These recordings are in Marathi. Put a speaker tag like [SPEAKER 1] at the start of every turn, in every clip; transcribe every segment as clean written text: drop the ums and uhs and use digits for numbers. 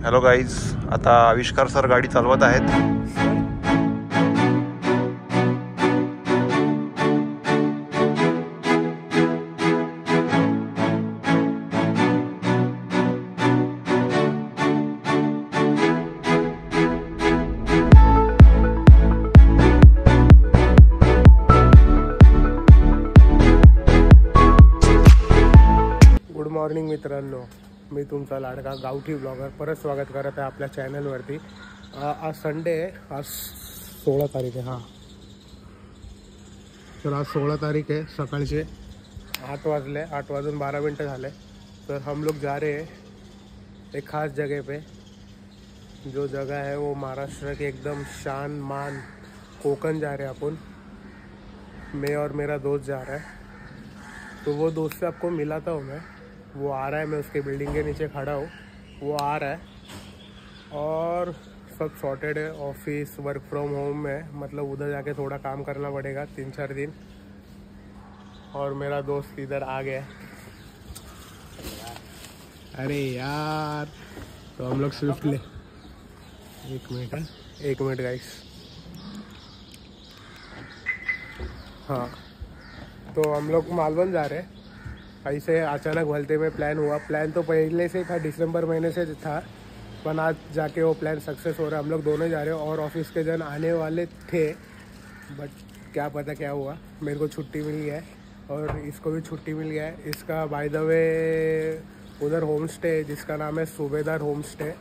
[SPEAKER 1] हॅलो गाईज, आता आविष्कार सर गाडी चालवत आहेत.
[SPEAKER 2] गुड मॉर्निंग मित्रांनो, मी तुमचा लाडका गावठी ब्लॉगर परत स्वागत करत आहे आपल्या चॅनलवरती. आज संडे आहे, आज 16 तारीख आहे. हां, तर आज 16 तारीख है, सकाळचे 8 वाजले, 8 वाजून 12 मिनट झाले. तर हम लोग जा रहे हैं एक ख़ास जगह पे. जो जगह है वो महाराष्ट्र के एकदम शान मान कोकण जा रहे हैं अपन. मैं और मेरा दोस्त जा रहा है. तो वो दोस्त से आपको मिलाता हूँ मैं. वो आ रहा है, मैं उसके बिल्डिंग के नीचे खड़ा हूँ, वो आ रहा है. और सब सॉर्टेड है. ऑफिस वर्क फ्रॉम होम है, मतलब उधर जाके थोड़ा काम करना पड़ेगा 3-4 दिन. और मेरा दोस्त इधर आ गया. अरे यार, तो हम लोग स्विफ्ट ले. एक मिनट गाइस. हाँ, तो हम लोग मालवण जा रहे हैं. ऐसे अचानक भलते में प्लान हुआ. प्लान तो पहले से था, दिसंबर महीने से था, पर आज जाके वो प्लान सक्सेस हो रहा है. हम लोग दोनों जा रहे हैं और ऑफिस के जन आने वाले थे, बट क्या पता क्या हुआ. मेरे को छुट्टी मिल गया है और इसको भी छुट्टी मिल गया है. इसका बाय द वे उधर होम स्टे है जिसका नाम है सूबेदार होम स्टे.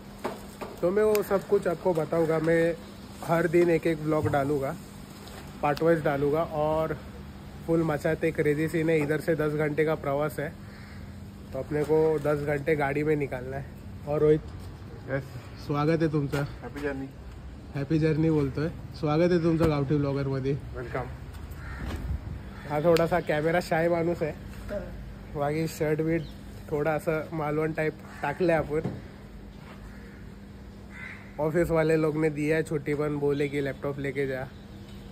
[SPEAKER 2] तो मैं वो सब कुछ आपको बताऊँगा. मैं हर दिन एक ब्लॉग डालूँगा, पार्ट वाइज डालूँगा. और फुल मचाते क्रेजी सीन है. इधर से 10 घंटे का प्रवास है, तो अपने को 10 घंटे गाड़ी में निकालना है. और रोहित, स्वागत आहे तुमचं. हॅपी जर्नी बोलतोय. स्वागत आहे तुमचं गावठी ब्लॉगरमध्ये.
[SPEAKER 1] वेलकम.
[SPEAKER 2] हा थोडासा कॅमेरा शाय माणूस आहे. बाकी शर्ट बीट थोड़ा असं मालवण टाइप टाकले आपण. ऑफिस वाले लोग ने दिया है छुट्टी, पण बोले कि लैपटॉप लेके जा.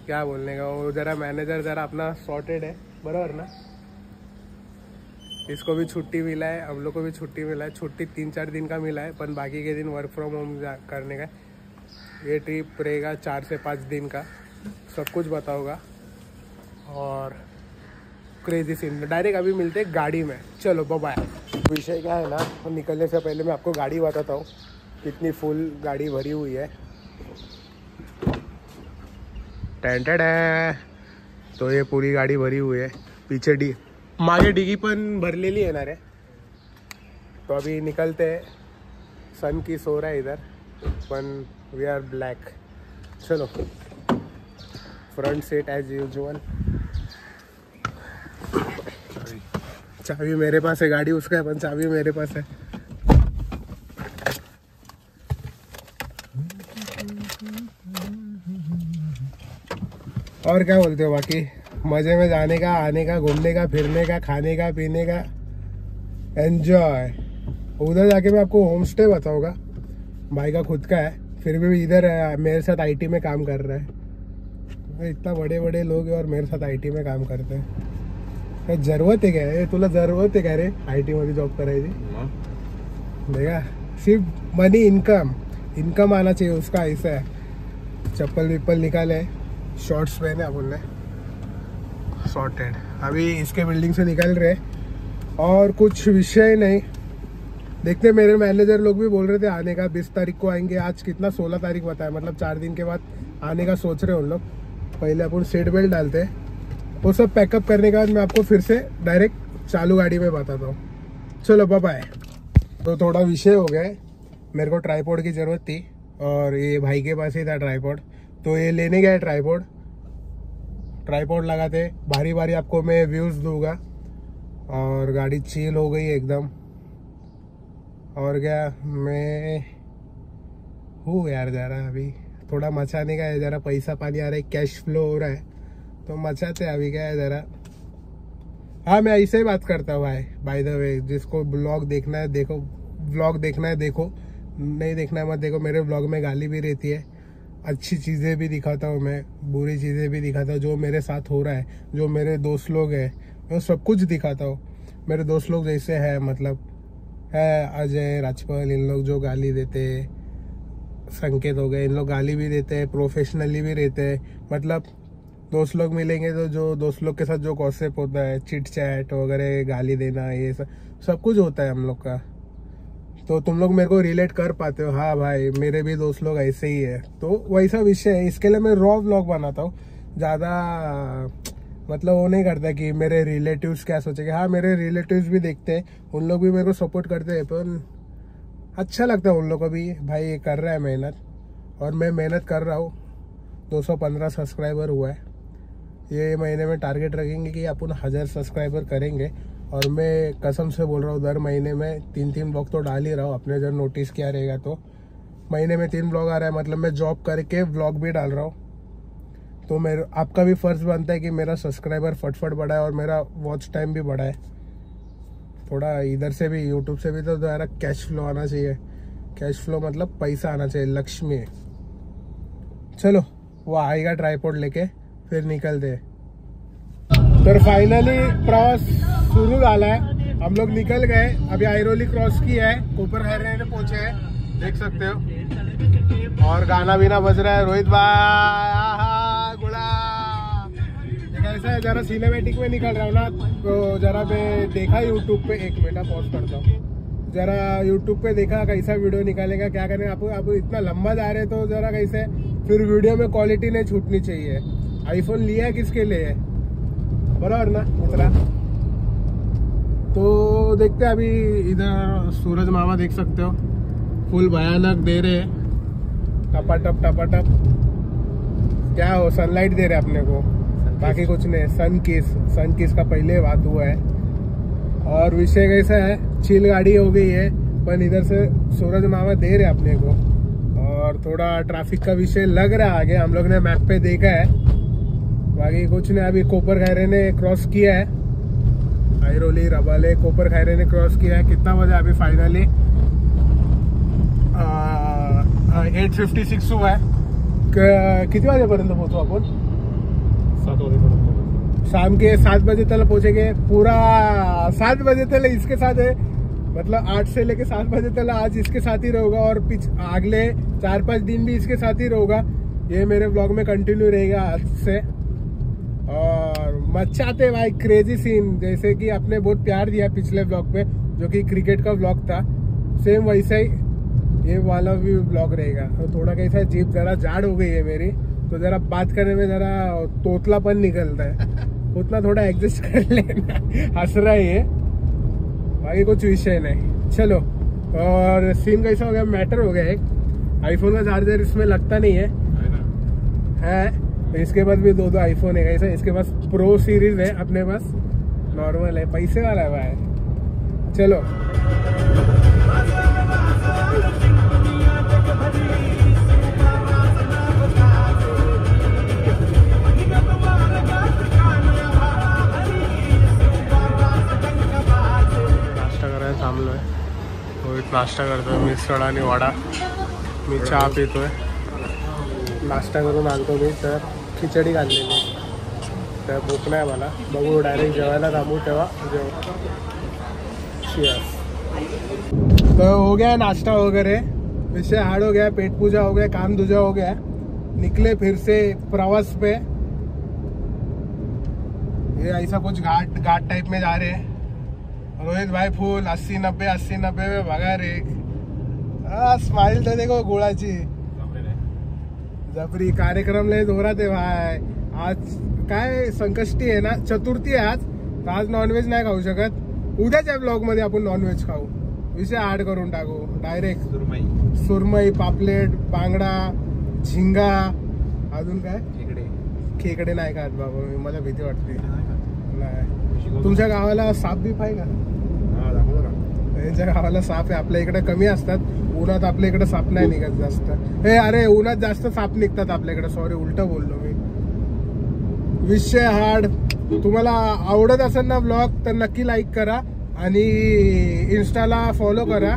[SPEAKER 2] क्या बोलने का, वो ज़रा मैनेजर ज़रा अपना सॉर्टेड है, बराबर ना. इसको भी छुट्टी मिला है, हम लोग को भी छुट्टी मिला है. छुट्टी 3-4 दिन का मिला है, पर बाकी के दिन वर्क फ्रॉम होम करने का. ये ट्रिप रहेगा 4 से 5 दिन का. सब कुछ बताऊँगा. और क्रेजी सीन डायरेक्ट अभी मिलते हैं गाड़ी में. चलो बाय. विषय क्या है ना, निकलने से पहले मैं आपको गाड़ी बताता हूँ. कितनी फुल गाड़ी भरी हुई है. टेंटेड है. तो ये पूरी गाड़ी भरी हुई है. पीछे मागे डिगी पण भरलेली आहे ना रे. तो अभी निकलते हैं. सन की सो रहा है इधर, पण वी आर ब्लैक. चलो, फ्रंट सीट एज यूजुअल. चाबी मेरे पास है, गाड़ी उसका है, पण चाबी मेरे पास है. और क्या बोलते हो, बाकी मज़े में जाने का, आने का, घूमने का, फिरने का, खाने का, पीने का, एंजॉय. उधर जाके मैं आपको होम स्टे बताऊँगा. भाई का खुद का है, फिर भी इधर मेरे साथ आईटी में काम कर रहा है. इतना बड़े बड़े लोग हैं और मेरे साथ आईटी में काम करते हैं. जरूरत है क्या है, तुला जरूरत है क्या रे आईटी मध्ये जॉब करायची. देखा, सिर्फ मनी इनकम आना चाहिए उसका. ऐसा है. चप्पल विप्पल निकाले, शॉर्ट्स पहने अपन ने, सॉर्टेड. अभी इसके बिल्डिंग से निकल रहे और कुछ विषय नहीं. देखते, मेरे मैनेजर लोग भी बोल रहे थे आने का 20 तारीख को आएंगे. आज कितना 16 तारीख बताया, मतलब 4 दिन के बाद आने का सोच रहे उन लोग. पहले अपन सीट बेल्ट डालते हैं. वो सब पैकअप करने के बाद मैं आपको फिर से डायरेक्ट चालू गाड़ी में बताता हूँ. चलो बाय. तो थोड़ा विषय हो गया. मेरे को ट्राईपॉड की ज़रूरत थी और ये भाई के पास ही था ट्राईपॉड, तो ये लेने गया ट्राईपॉड लगाते. बारी बारी आपको मैं व्यूज़ दूंगा. और गाड़ी चिल हो गई एकदम. और क्या, मैं हूँ यार ज़रा अभी थोड़ा मचाने का है. ज़रा पैसा पानी आ रहा है, कैश फ्लो हो रहा है, तो मचाते अभी. क्या है ज़रा. हाँ, मैं ऐसे ही बात करता हूँ भाई. बाय द वे, जिसको ब्लॉग देखना है देखो, ब्लॉग देखना है देखो, नहीं देखना है मत देखो. मेरे ब्लॉग में गाली भी रहती है, अच्छी चीज़ें भी दिखाता हूँ मैं, बुरी चीज़ें भी दिखाता हूँ. जो मेरे साथ हो रहा है, जो मेरे दोस्त लोग हैं, वो सब कुछ दिखाता हूँ. मेरे दोस्त लोग जैसे हैं, मतलब है अजय राजपाल, इन लोग जो गाली देते, संकेत हो गए, इन लोग गाली भी देते हैं, प्रोफेशनली भी रहते हैं। मतलब दोस्त लोग मिलेंगे तो जो दोस्त लोग के साथ जो गॉसिप होता है, चिट चैट वगैरह, गाली देना, ये सब कुछ होता है हम लोग का। तो तुम लोग मेरे को रिलेट कर पाते हो, हाँ भाई मेरे भी दोस्त लोग ऐसे ही है। तो वैसा विषय है, इसके लिए मैं रॉ व्लॉग बनाता हूँ। ज़्यादा मतलब वो नहीं करता कि मेरे रिलेटिव्स क्या सोचेंगे। हाँ मेरे रिलेटिव्स भी देखते हैं, उन लोग भी मेरे को सपोर्ट करते हैं, पर अच्छा लगता है उन लोग को भी, भाई ये कर रहा है मेहनत, और मैं मेहनत कर रहा हूँ। 215 सब्सक्राइबर हुआ है, ये महीने में टारगेट रखेंगे कि अपन 1000 सब्सक्राइबर करेंगे। और मैं कसम से बोल रहा हूँ, दर महीने में 3-3 ब्लॉग तो डाल ही रहा हूँ। आपने जब नोटिस किया रहेगा तो महीने में 3 ब्लॉग आ रहा है, मतलब मैं जॉब करके ब्लॉग भी डाल रहा हूँ। तो मेरा आपका भी फर्ज बनता है कि मेरा सब्सक्राइबर फटफट बढ़ा है और मेरा वॉच टाइम भी बढ़ा है। थोड़ा इधर से भी, यूट्यूब से भी तो ज़रा कैश फ्लो आना चाहिए। कैश फ्लो मतलब पैसा आना चाहिए, लक्ष्मी। चलो वो आएगा ट्राइपॉड लेके, फिर निकलते। तर फाइनली प्रवास सुरू झाला है, हम लोग निकल गए। अभी ऐरोली क्रॉस किया है, कोपरखैरने पहुंचे हैं, देख सकते हो। और गाना बीना बज रहा है, रोहित भाई गुड़ा। कैसा है, जरा सिनेमेटिक में निकल रहा हूँ ना, तो जरा मैं देखा यूट्यूब पे, 1 मिनट पॉज करता हूँ। जरा यूट्यूब पे देखा कैसा वीडियो निकालेगा, क्या करें। आप इतना लंबा जा रहे तो जरा कैसे, फिर वीडियो में क्वालिटी नहीं छूटनी चाहिए। आईफोन लिया किसके लिए, बराबर ना मित्रा। तो देखते हैं अभी इधर सूरज मामा देख सकते हो, फुल भयानक दे रहे हैं, टपाटप टपाटप। क्या हो, सनलाइट दे रहे अपने को, बाकी कुछ नहीं। सन किस का पहले बात हुआ है। और विषय कैसा है, चिल गाड़ी हो गई है, पर इधर से सूरज मामा दे रहे अपने को। और थोड़ा ट्रैफिक का विषय लग रहा है आगे, हम लोग ने मैप पे देखा है, बाकी कुछ नहीं। अभी कोपरखैरने ने क्रॉस किया है, ऐरोली रबाले कोपरखैरने ने क्रॉस किया है। कितना बजा अभी फाइनली 8:56 हुआ है। किती वाजेपर्यंत पोहोचू आपण?
[SPEAKER 3] 7 वाजेपर्यंत,
[SPEAKER 2] शाम के 7 बजे तक पहुंचेंगे। पूरा 7 बजे तक इसके साथ है, मतलब 8 से लेके 7 बजे तक आज इसके साथ ही रहूंगा, और अगले 4-5 दिन भी इसके साथ ही रहूंगा। ये मेरे ब्लॉग में कंटिन्यू रहेगा आज से। और मचाते भाई क्रेजी सीन, जैसे कि आपने बहुत प्यार दिया पिछले ब्लॉग पे, जो कि क्रिकेट का ब्लॉग था, सेम वैसा ही ये वाला भी ब्लॉग रहेगा। तो थोड़ा कैसा है, जीप जरा जाड़ हो गई है मेरी, तो जरा बात करने में जरा तोतलापन निकलता है, उतना थोड़ा एडजस्ट कर लेना। हंस रहा है ये, बाकी कुछ विषय नहीं। चलो, और सीन कैसा हो गया, मैटर हो गया। एक आईफोन का चार्जर इसमें लगता नहीं है। तो इसके पास भी 2 आईफोन है। कैसा, इसके पास प्रो सीरीज है, अपने पास नॉर्मल है, पैसे वाला है भाई। चलो नाश्ता करायला थांबलोय, रोहित नाश्ता करतोय, मिसळ आणि वडा, मी चहा पितोय। नाश्ता करून आलतो मी, तर खिचडी घातलेली, तर भूक नाही मला। बघू डायरेक्ट जेवायला थांबू तेव्हा जेव। तो हो गया नाश्ता वगैरह, विषय हार्ड हो गया, पेट पूजा हो गया, काम दूजा हो गया, निकले फिर से प्रवास पे। ये ऐसा कुछ घाट टाइप में जा रहे हैं। रोहित भाई फुल 80-90 में भगा रे। स्माइल तो देखो गुळाची, जबरी कार्यक्रम लय जोरात आहे भाई। आज काय संकष्टी आहे ना, चतुर्थी आहे आज, तर आज नॉनव्हेज नाही खाऊ शकत। उद्याच्या ब्लॉग मध्ये आपण नॉनव्हेज खाऊ, विषय ऍड करून टाकू डायरेक्ट। सुरमई, पापलेट, बांगडा, झिंगा, अजून काय खेकडे नाही खात बाबा, मला भीती वाटते। नाही, तुमच्या गावाला साप बी पाहिजे का? त्यांच्या गावाला साप आहे, आपल्या इकडे कमी असतात। उन्हात आपल्या इकडे साप नाही निघत जास्त। हे अरे उन्हात जास्त साप निघतात आपल्याकडे, सॉरी उलट बोललो मी। विषय हार्ड। तुम्हाला आवडत असेल ना ब्लॉग, तर नक्की लाईक करा आणि इन्स्टाला फॉलो करा।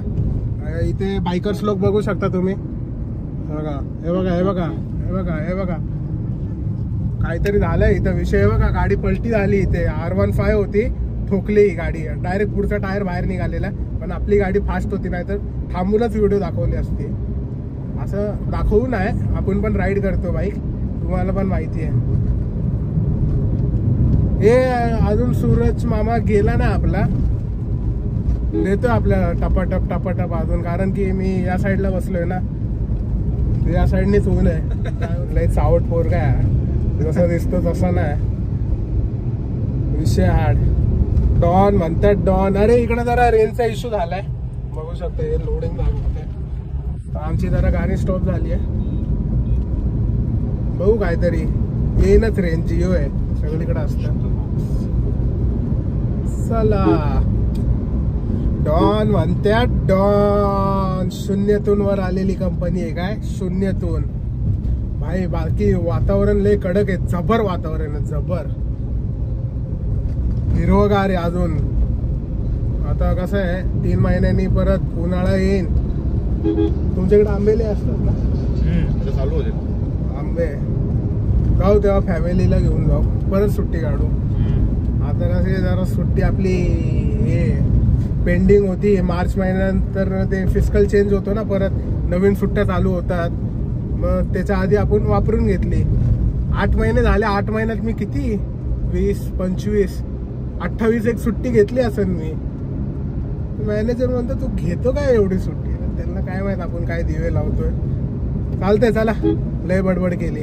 [SPEAKER 2] इथे बायकर्स लोक बघू शकता तुम्ही, बघा हे बघा हे बघा हे बघा हे बघा, काहीतरी झालंय इथं विषय। बघा गाडी पलटी झाली, इथे R15 होती, ठोकली गाडी, डायरेक्ट पुढचा टायर बाहेर निघालेला, पण पण आपली गाडी फास्ट होती, नाही तर थांबूनच व्हिडिओ दाखवली असते. असं दाखवू नाही, आपण पण राईड करतो बाईक, तुम्हाला पण माहिती आहे. हे अजून सूरज मामा गेला ना आपला, देतो आपल्याला टपाटप टपाटप अजून, कारण की मी या साईडला बसलोय ना, या साईडनेच ऊन आहे. लय चावट पोरगा आहे, जसं दिसतो तसं नाही. विषय हार्ड. डॉन म्हणतात डॉन. अरे इकडे जरा रेंजचा इश्यू झालाय, बघू शकता. हे लोडिंग लागते, आमची जरा गाडी स्टॉप झाली आहे. बघू काहीतरी येईनच. रेंज जिओ आहे, सगळीकडे असतं. चला, डॉन म्हणतात डॉन. शून्यातून वर आलेली कंपनी आहे काय, शून्यातून भाई. बाकी वातावरण लय कडक आहे, जबर वातावरण आहे, जबर हिरवगार आहे अजून. आता कसं आहे, 3 महिन्यांनी परत उन्हाळा येईल. तुमच्याकडे आंबेले असतात ना?
[SPEAKER 3] चालू होते
[SPEAKER 2] आंबे. जाऊ तेव्हा फॅमिलीला घेऊन जाऊ, परत सुट्टी काढू. आता कसे जरा सुट्टी आपली हे पेंडिंग होती. मार्च महिन्यानंतर ते फिस्कल चेंज होतो ना, परत नवीन सुट्ट्या चालू होतात. मग त्याच्या आधी आपण वापरून घेतली. 8 महिने झाले. 8 महिन्यात मी किती 20, 25, 28 एक सुट्टी घेतली असेल मी. मॅनेजर म्हणतो तू घेतो काय एवढी सुट्टी, त्यांना काय माहित आपण काय दिवे लावतोय. चालतंय, चला लय बडबड केली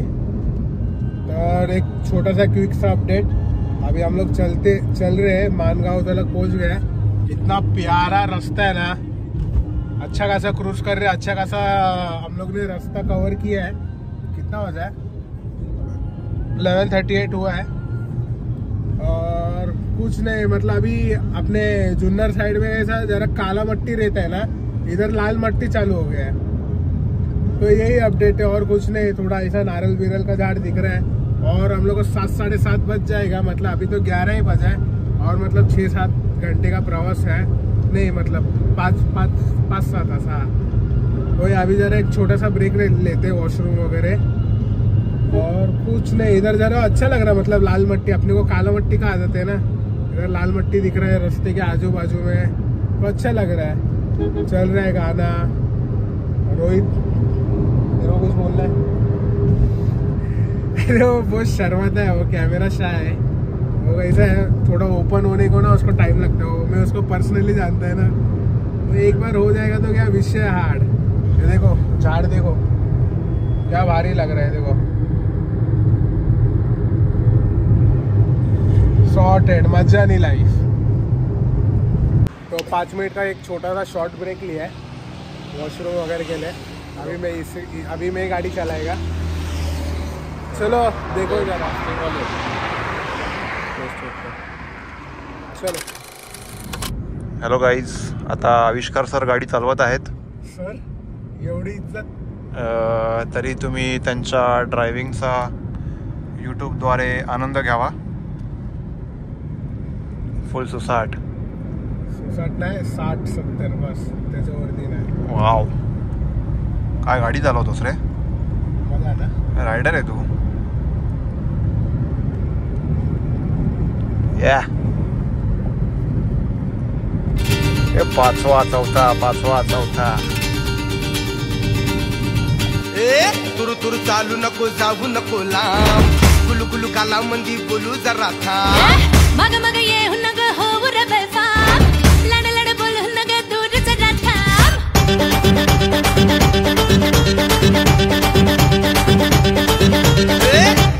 [SPEAKER 2] तर एक छोटा सा क्विक सा अपडेट. अभी हम लोग चल रहे हैं मानगांव तक पहुंच गए. इतना प्यारा रास्ता है ना, अच्छा खासा क्रूज कर रहे हैं, अच्छा खासा हम लोग ने रास्ता कवर किया है. कितना बजा है? 11:38 हुआ है. और कुछ नहीं, मतलब अभी अपने जुन्नर साइड में ऐसा जरा काला मट्टी रहता है ना, इधर लाल मट्टी चालू हो गया है. तो यही अपडेट है और कुछ नहीं. थोड़ा ऐसा नारियल बिरल का झाड़ दिख रहा है. और हम लोग को 7, 7:30 बज जाएगा. मतलब अभी तो 11 ही बजा है, और मतलब 6-7 घंटे का प्रवास है. नहीं मतलब 5-7 ऐसा. वही अभी जरा एक छोटा सा ब्रेक लेते वॉशरूम वगैरह. और कुछ नहीं, इधर जरा अच्छा लग रहा है. मतलब लाल मट्टी, अपने को काला मट्टी का आदत है ना, इधर लाल मट्टी दिख रहा है रास्ते के आजू बाजू में, तो अच्छा लग रहा है. चल रहा है गाना. रोहित मेरे कुछ बोल रहा है. अरे वो बहुत शर्माता है, वो कैमरा शाय है. वो ऐसा है, थोड़ा ओपन होने को ना उसको टाइम लगता है. वो मैं उसको पर्सनली जानता है ना, तो एक बार हो जाएगा तो क्या विषय हार्ड. ये देखो झाड़, देखो क्या भारी लग रहा है. देखो सॉर्टेड, मजा नहीं लाइफ. तो 5 मिनट का एक छोटा सा शॉर्ट ब्रेक लिया है वॉशरूम वगैरह के लिए. अभी मैं गाड़ी चलाएगा. चलो देखो जरा, चलो.
[SPEAKER 1] हॅलो गाईज, आता आविष्कार सर गाडी चालवत आहेत.
[SPEAKER 2] सर एवढी इज्जत.
[SPEAKER 1] तरी तुम्ही त्यांच्या ड्रायव्हिंगचा यूट्यूबद्वारे आनंद घ्यावा. फुल सुसाट.
[SPEAKER 2] सुसाट नाही, 60-70 बस, त्याच्यावरती नाही.
[SPEAKER 1] वाव, काय गाडी चालवतोस रे,
[SPEAKER 2] मजा ना.
[SPEAKER 1] रायडर आहे तू. या पाचवा चौथा.
[SPEAKER 4] तुरु तुरु चालू नको, जाऊ नको लांब. गुलू गुलू काला मंदी बोलू जरा थांब.
[SPEAKER 5] मग मग ये हुनग हो रे बेफाम. लड लड बोल हुनग दूर जरा थांब.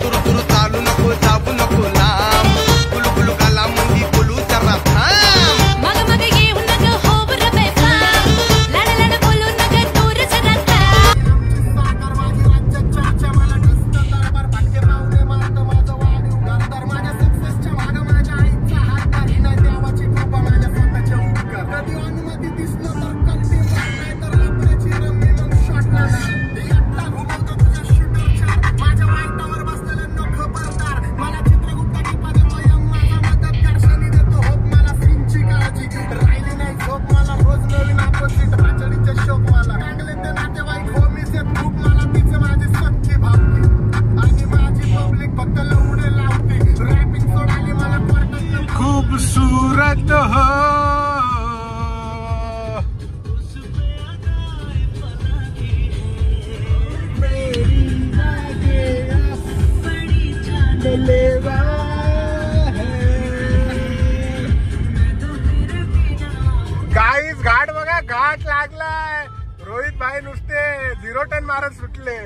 [SPEAKER 4] तुरु तुरु चालू नको, जाऊ नको लांब. गुलू गुलू काला मंदी बोलू जरा थांब.
[SPEAKER 5] मग मग ये हुनग हो रे बेफाम. लड लड बोल हुनग दूर जरा थांब.
[SPEAKER 4] माझं वाणी उघड तर माझ्या सक्सेसच्या मागं माझ्या आईचा
[SPEAKER 2] जानलेवा गाईज घाट बघा, घाट लागलाय. रोहित भाई नुसते 0 टन मारत सुटले.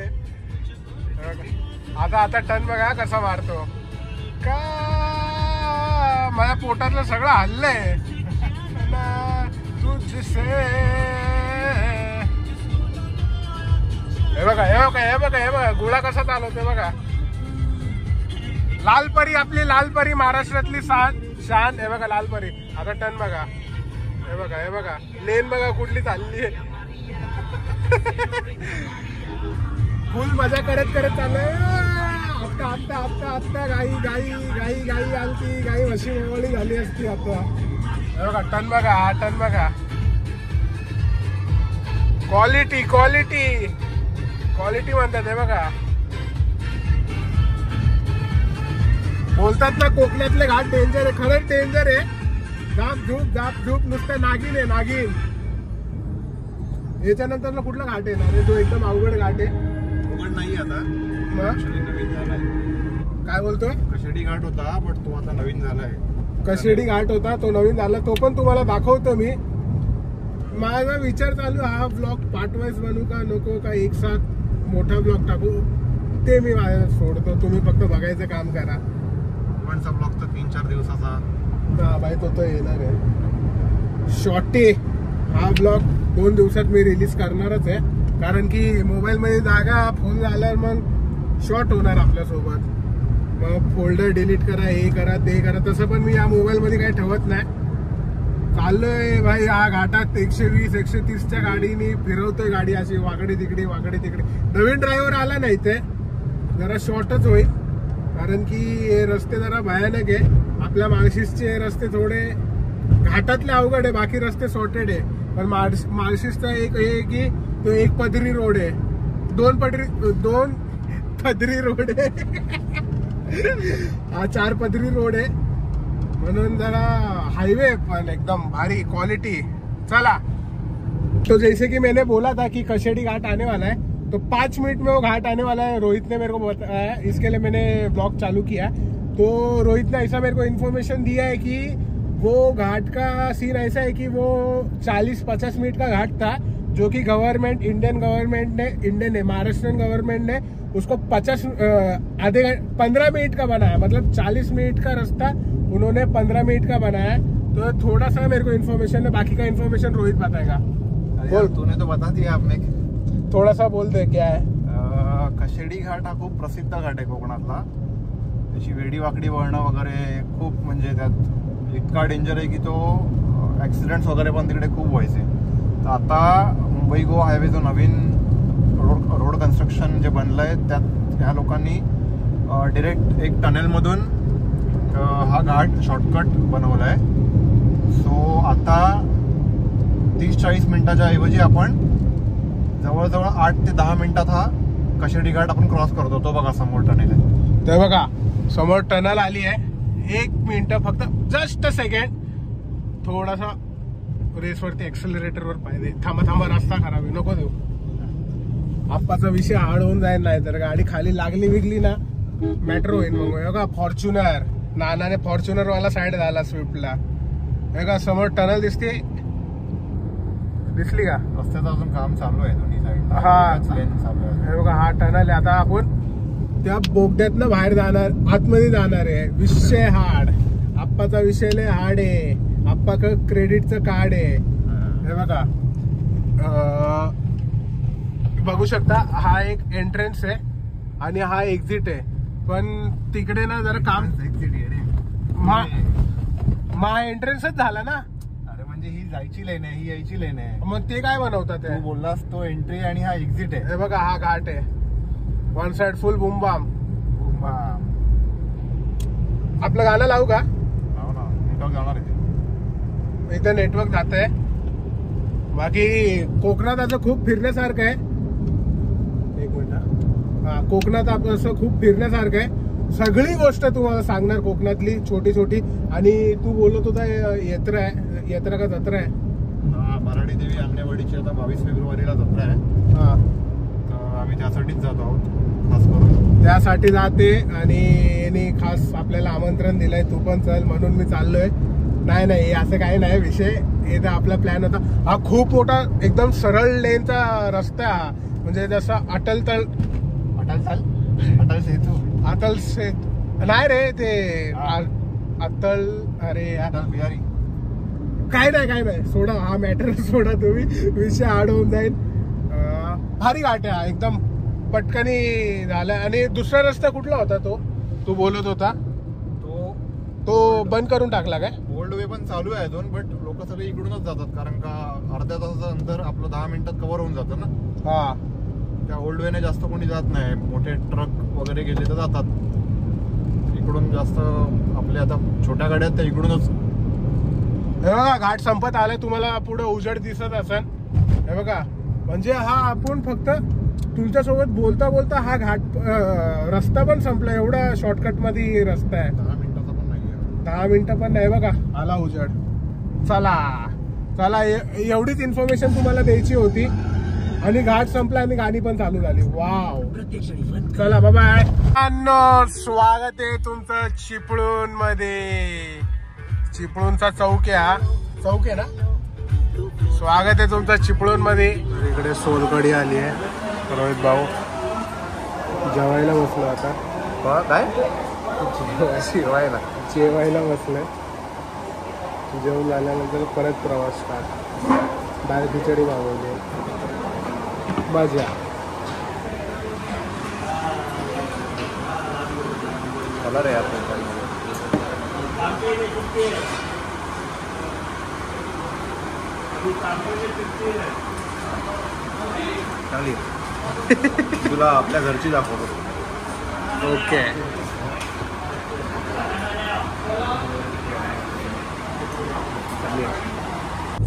[SPEAKER 2] आता टन बघा कसा मारतो. का माझ्या पोटातलं सगळं हल्लंय. तुझसे हे बघा, हे बघा, हे बघा, हे बघा गोळा कसा चालवतोय बघा. लालपरी, आपली लालपरी, महाराष्ट्रातली शान. हे बघा लालपरी. आता टन बघा, हे बघा, हे बघा लेन बघा कुठली चालली आहे. फुल मजा करत करत चाललंय. आत्ता आत्ता आत्ता आत्ता गाई गाई गाई गाई आलती, गाई म्हशी मोवळी झाली असती आता. हे बघा टन बघा, हा टन बघा. क्वालिटी क्वालिटी क्वालिटी म्हणतात. हे बघा बोलतात ना कोकणातले घाट डेंजर आहे. खरंच डेंजर आहे. जाप झूप नुसतं नागिन आहे, नागिन. याच्यानंतर कुठला घाट येणार आहे? तो एकदम अवघड घाट आहे.
[SPEAKER 1] अवघड नाही आता, नवीन झालाय.
[SPEAKER 2] काय बोलतोय?
[SPEAKER 1] कशेडी घाट होता पण तो आता नवीन झालाय.
[SPEAKER 2] कशेडी घाट होता तो नवीन झाला. तो पण तुम्हाला दाखवतो मी. माझा विचार चालू, हा ब्लॉग पार्ट वाईज बनवू का नको, का एक साथ मोठा ब्लॉग टाकू, ते मी माझ्या सोडतो. तुम्ही फक्त बघायचं काम करा.
[SPEAKER 1] पण चा ब्लॉग तर 3-4 दिवसाचा
[SPEAKER 2] बाई तो येणार आहे. शॉर्टे हा ब्लॉग 2 दिवसात मी रिलीज करणारच आहे. कारण की मोबाईल मध्ये जागा फुल झाल्यावर मग शॉर्ट होणार आपल्यासोबत. मग फोल्डर डिलीट करा, हे करा, ते करा. तसं पण मी या मोबाईल मध्ये काही ठेवत नाही. चाललोय भाई हा घाटात 120-130च्या गाडीने फिरवतोय गाडी अशी वाकडे तिकडे वाकडे तिकडे. नवीन ड्रायव्हर आला नाही ते जरा शॉर्टच होईल. कारण की हे रस्ते जरा भयानक आहे. आपल्या माळशिरसचे रस्ते थोडे घाटातले अवघड आहे, बाकी रस्ते सॉर्टेड आहे. पण माळशिरसचा एक हे की तो 1 पदरी रोड आहे. 2 पदरी रोड आहे. हा 4 पदरी रोड आहे. म्हणून जरा हाईवे पण एकदम भारी क्वालिटी. चला, तो जैसे कि मैंने बोला था कि कशेडी घाट आने वाला है, तो 5 मिनट में वो घाट आने वाला है. रोहित ने मेरे को बताया, इसके लिए मैंने ब्लॉग चालू किया. तो रोहित ने ऐसा मेरे को इन्फॉर्मेशन दिया है कि वो घाट का सीन ऐसा है कि वो 40-50 मिनट का घाट था, जो कि गवर्नमेंट, इंडियन गवर्नमेंट ने, इंडियन है महाराष्ट्र गवर्नमेंट ने उसको 15 मिनट का बनाया. मतलब 40 मिनट का रास्ता उन्होंने 15 मिनट का बनाया. तो थोड़ा सा मेरे को इन्फॉर्मेशन है, बाकी का इन्फॉर्मेशन रोहित बताएगा.
[SPEAKER 1] बोल, तूने तो बता दिया आपने.
[SPEAKER 2] थोड़ा सा बोल दे क्या है.
[SPEAKER 1] कशेडी घाट हा खूप प्रसिद्ध घाट आहे कोकणातला. त्याची वेडी वाकडी वळणं वगैरे खूप, म्हणजे त्यात इतका डेंजर आहे की तो ऍक्सिडेंट्स वगैरे पण तिकडे खूप व्हायचे. तर आता मुंबई गोवा हायवे जो नवीन रोड कन्स्ट्रक्शन जे बनलंय त्यात ह्या लोकांनी डिरेक्ट एक टनेलमधून हा घाट शॉर्टकट बनवलाय. सो आता 30-40 मिनिटाच्या ऐवजी आपण जवळजवळ 8 ते 10 मिनिटात हा कशेडी घाट आपण क्रॉस करतो. तो बघा समोर टनेल आहे.
[SPEAKER 2] ते बघा समोर टनल आली आहे. 1 मिनिट फक्त, जस्ट अ सेकंड. थोडासा रेसवरती एक्सेलरेटर वर पाहिजे. थांबा रस्ता खराब आहे, नको देऊ. आप्पाचा विषय हार्ड होऊन जाईल, नाही तर गाडी खाली लागली विकली ना मॅटर होईल. मग बघा फॉर्च्युनर, नानाने फॉर्च्युनर वाला साईड झाला स्विफ्टला. बघा समोर टनल दिसते, दिसली का?
[SPEAKER 1] रस्त्याचं अजून काम चालू आहे दोन्ही साईड.
[SPEAKER 2] हा
[SPEAKER 1] चालू आहे.
[SPEAKER 2] बघा हा टनल आहे. आता आपण त्या बोगद्यातनं बाहेर जाणार, आतमध्ये जाणार आहे. विषय हार्ड, आप्पाचा विषय लय हार्ड आहे. आप्पा क्रेडिटचं कार्ड आहे. हे बघा बघू शकता, हा एक एंट्रन्स आहे आणि हा एक्झिट आहे. पण तिकडे ना जरा काम, मा एंट्रन्सच झाला ना.
[SPEAKER 1] अरे म्हणजे ही जायची लेन आहे, ही यायची लेन आहे.
[SPEAKER 2] मग ते काय बनवतात?
[SPEAKER 1] तू बोललास तो एंट्री आणि हा एक्झिट आहे.
[SPEAKER 2] हे बघा हा घाट आहे. 1 साइड फुल बुमबाम. आपलं गाणं लावू का?
[SPEAKER 1] नेटवर्क जाणार आहे.
[SPEAKER 2] इथं नेटवर्क जात आहे. बाकी कोकणात आता खूप फिरण्यासारखं आहे. 1 मिनिट. हा, कोकणात आपण असं खूप फिरण्यासारखं आहे. सगळी गोष्ट तुम्हाला सांगणार कोकणातली, छोटी छोटी. आणि तू बोलत होता यात्रा आहे, यात्रा का जत्रा आहे?
[SPEAKER 1] बराडी देवी आंबेवाडीची आता 22 फेब्रुवारीला जत्रा आहे.
[SPEAKER 2] हा,
[SPEAKER 1] तर आम्ही त्यासाठीच जातो आहोत खास करून.
[SPEAKER 2] त्यासाठी जाते आणि यांनी खास आपल्याला आमंत्रण दिलंय, तू पण चल म्हणून मी चाललोय. नाही असं काही नाही विषय, हे तर आपला प्लॅन होता. हा खूप मोठा एकदम सरळ लेनचा रस्ता आहे हा, म्हणजे जसं अटल सेतू नाही रे ते अटल, अरे
[SPEAKER 1] अटल बिहारी
[SPEAKER 2] काय नाही सोडा, हा मॅटर सोडा तुम्ही, विषय आड होऊन जाईल. भारी घाट आहे एकदम, पटकनी झालं. आणि दुसरा रस्ता कुठला होता तू बोलत होता तो बंद करून टाकला काय?
[SPEAKER 1] ओल्ड वे पण चालू आहे अजून, बट लोक सगळे इकडूनच जातात, कारण का अर्ध्या तासाचं अंतर आपलं 10 मिनिटात कव्हर होऊन जातं ना.
[SPEAKER 2] हा,
[SPEAKER 1] त्या ओल्ड वेने जास्त कोणी जात नाही, मोठे ट्रक वगैरे गेले तर जातात इकडून जास्त. आपल्या आता छोट्या गाड्या त्या इकडूनच.
[SPEAKER 2] हे बघा घाट संपत आलाय, तुम्हाला पुढे उजेड दिसत असेल. हे बघा, म्हणजे हा आपण फक्त तुमच्यासोबत बोलता हा घाट रस्ता पण संपला, एवढा शॉर्टकट मध्ये रस्ता आहे.
[SPEAKER 1] 10 मिनिटाचा पण नाही,
[SPEAKER 2] 10 मिनिटं पण नाही. बघा आला उजेड. चला एवढीच इन्फॉर्मेशन तुम्हाला द्यायची होती. आणि घाट संपला आणि गाणी पण चालू झाली. वाव, चला बाय. स्वागत आहे तुमचं चिपळूण मध्ये. चिपळूणचा चौक आहे ना. स्वागत आहे तुमचं चिपळूण मध्ये. इकडे सोलकढी आली आहे. रोहित भाऊ जेवायला बसलो आता.
[SPEAKER 1] काय
[SPEAKER 2] जेवायला बसलोय. जेवण झाल्यानंतर परत प्रवास स्टार्ट. डाळ खिचडी मागवली, मजा.
[SPEAKER 1] कलर आहे यार चांगली. तुला आपल्या घरची दाखवतो.
[SPEAKER 2] ओके.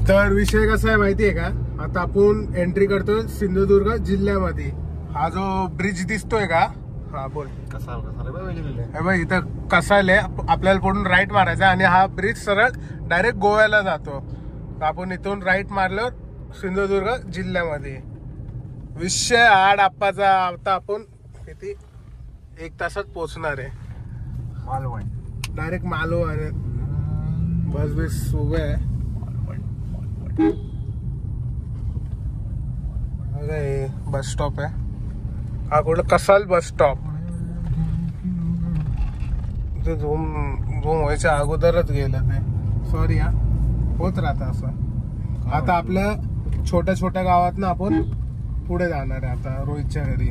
[SPEAKER 2] तर विषय कसा आहे माहितीये का, आता आपण एंट्री करतोय सिंधुदुर्ग जिल्ह्यामध्ये. हा जो ब्रिज दिसतोय का, हा बोल.
[SPEAKER 1] कसा
[SPEAKER 2] इथं कसाले आपल्याला पुढून राईट मारायचा आणि हा ब्रिज सरळ डायरेक्ट गोव्याला जातो. तर आपण इथून राईट मारलं सिंधुदुर्ग जिल्ह्यामध्ये. विषय आड आप्पाचा. आता आपण किती 1 तासात पोहोचणार आहे
[SPEAKER 1] मालवण.
[SPEAKER 2] डायरेक्ट मालवण. बस उभे आहे. बस स्टॉप आहे हा, कुठलं कसाल बस स्टॉप. झूम व्हायच्या अगोदरच गेलं ते. सॉरी हा, होत राहतं असं. आता आपल्या छोट्या गावात आपण पुढे जाणार आहे आता रोहितच्या घरी.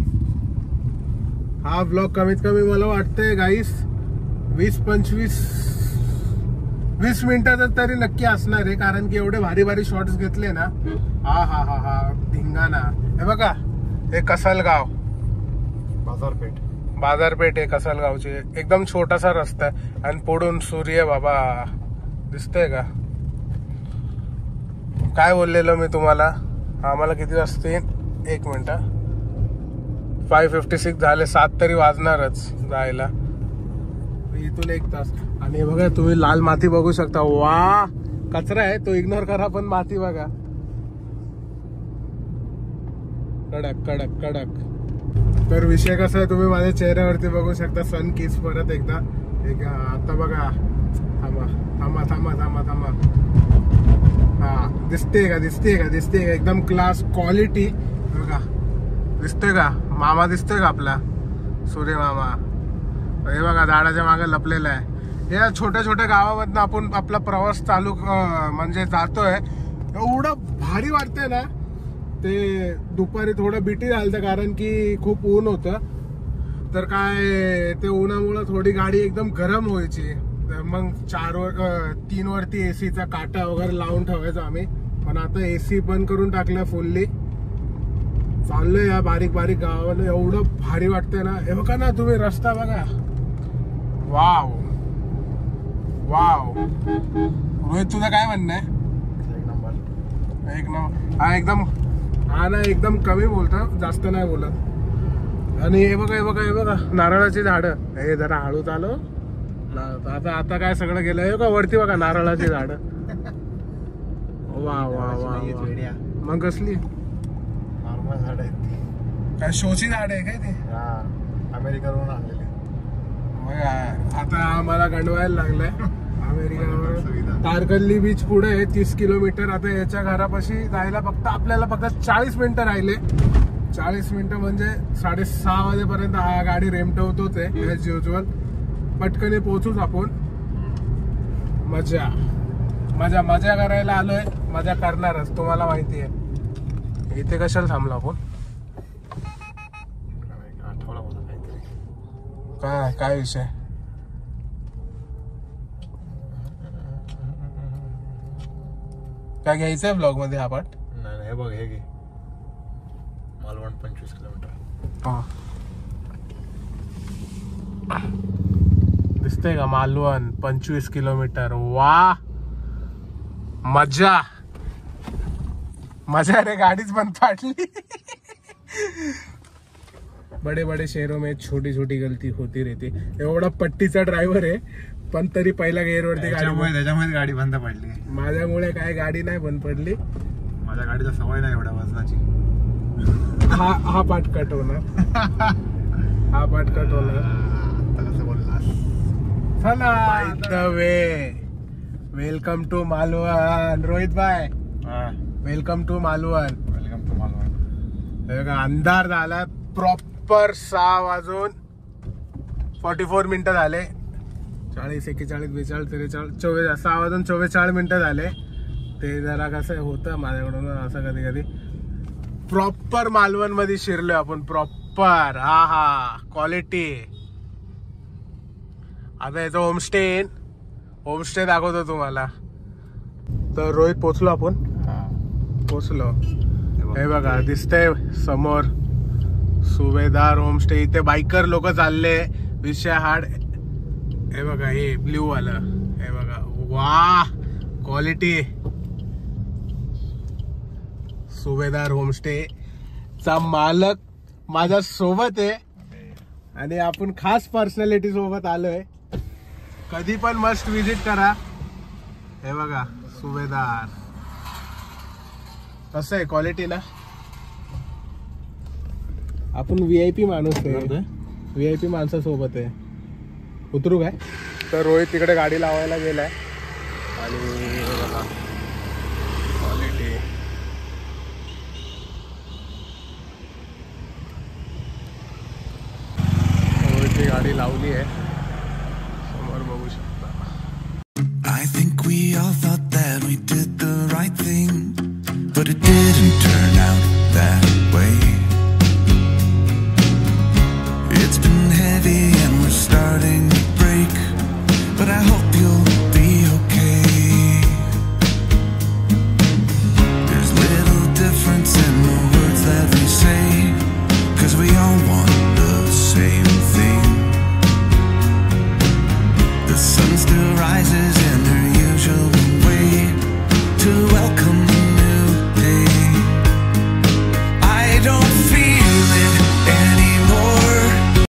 [SPEAKER 2] हा ब्लॉग कमीत कमी मला वाटतंय गाईस 20-25-20 मिनिटाचा तरी नक्की असणार आहे, कारण की एवढे भारी शॉट्स घेतले ना. हा धिंगाणा. हे बघा, हे कसालगाव बाजारपेठ आहे कसालगावची. एकदम छोटासा रस्ता आहे आणि पुढून सूर्य बाबा दिसतंय का. काय बोललेलो मी तुम्हाला, आम्हाला किती वाजते 1 मिनिट 5:56 झाले. 7 तरी वाजणारच जायला. इथून 1 तास. आणि बघा तुम्ही लाल माती बघू शकता. वा, कचरा आहे तो इग्नोर करा, पण माती बघा कडक. तर विषय कसा आहे तुम्ही माझ्या चेहऱ्यावरती बघू शकता. सन किस परत एकदा. आता बघा, थांबा. हा, दिसते का एकदम क्लास क्वालिटी. बघा दिसतोय का मामा, दिसतोय का आपला सूर्य मामा. हे बघा झाडाच्या मागे लपलेला आहे. या छोट्या गावामधनं आपण आपला प्रवास चालू म्हणजे जातोय. एवढं भारी वाटतंय ना. ते दुपारी थोडं बिटी झालं कारण की खूप ऊन होतं. तर काय ते उन्हामुळं थोडी गाडी एकदम गरम व्हायची. मग 3 वरती एसीचा काटा वगैरे लावून ठेवायचा आम्ही. पण आता एसी बंद करून टाकला फुल्ली. चाललोय या बारीक गावाला. एवढं भारी वाटतंय ना. हे बघा ना तुम्ही रस्ता बघा. वाव रोहित, तुझं काय म्हणणं आहे? एक नंबर. हा ना, एकदम कमी बोलतो, जास्त नाही बोलत. आणि हे बघा नारळाची झाडं. हे जरा हळूच आलो. आता काय सगळं गेलं. हे बघा वरती बघा नारळाची झाडं. वा. मग कसली
[SPEAKER 1] नॉर्मल झाड आहेत.
[SPEAKER 2] काय शोची झाड आहे काय ते?
[SPEAKER 1] अमेरिकेवरून आणलेले.
[SPEAKER 2] मग आता आम्हाला गंडवायला लागलंय अमेरिकेवर.
[SPEAKER 1] सुविधा.
[SPEAKER 2] तारकल्ली बीच पुढे आहे 30 किलोमीटर. आता याच्या घरापाशी जायला आपल्याला फक्त 40 मिनिटं राहिले. 40 मिनिटं म्हणजे 6:30 वाजेपर्यंत हा गाडी रेमटवतोच आहे ॲज युजल. पटकन पोहोचूच आपण. मजा मजा मजा करायला आलोय. मजा करणारच, तुम्हाला माहिती आहे. इथे कशाला थांबलो आपण?
[SPEAKER 1] आठवला मला काहीतरी.
[SPEAKER 2] काय विषय? काय घ्यायचंय ब्लॉग मध्ये हा पार्ट?
[SPEAKER 1] नाही हे बघ, हे घे मालवण 25 किलोमीटर.
[SPEAKER 2] दिसतंय का मालवण 25 किलोमीटर. वा मजा मजा रे, गाडीच बंद पाडली. बडे बडे शहरों में छोटी छोटी गलती होती रहती. एवढा पट्टीचा ड्रायव्हर आहे पण तरी पहिल्या गेअरवरती गाडी.
[SPEAKER 1] त्याच्यामुळे गाडी बंद पडली.
[SPEAKER 2] माझ्यामुळे काय गाडी नाही बंद पडली.
[SPEAKER 1] माझ्या गाडीला सवय नाही एवढ्या वजनाची.
[SPEAKER 2] हा पाठ कट होणार. हा पाठ कट होणार.
[SPEAKER 1] आता कसं बोललास?
[SPEAKER 2] चला by the way, welcome to Malvan. Rohit भाई welcome to Malvan.
[SPEAKER 1] Welcome to Malvan.
[SPEAKER 2] अंधार झाला प्रॉपर. 6:44 मिनिटं झाले. 40, 41, 42, 43, 44, 6:44 मिनिटं झाले. ते जरा कसं होतं माझ्याकडून असं कधी कधी. प्रॉपर मालवण मध्ये शिरलोय आपण. प्रॉपर. हा क्वालिटी. आता याचं होमस्टे दाखवतो तुम्हाला. तर रोहित पोचलो आपण. पोचलो. हे बघा दिसतंय समोर सुभेदार होमस्टे. इथे बायकर लोक चालले विषयहाड. हे बघा हे ब्ल्यू वालं. हे बघा वा क्वालिटी. सुभेदार होमस्टे चा मालक माझ्या सोबत आहे आणि आपण खास पर्सनॅलिटी सोबत आलोय. कधी पण मस्ट विजिट करा. हे बघा सुभेदार. कसं आहे क्वालिटी ना. आपण VIP माणूस आहे. VIP माणसासोबत आहे. उतरू काय? तर रोहित तिकडे गाडी लावायला गेलाय आणि बघा क्वालिटी. रोहितची गाडी लावली आहे.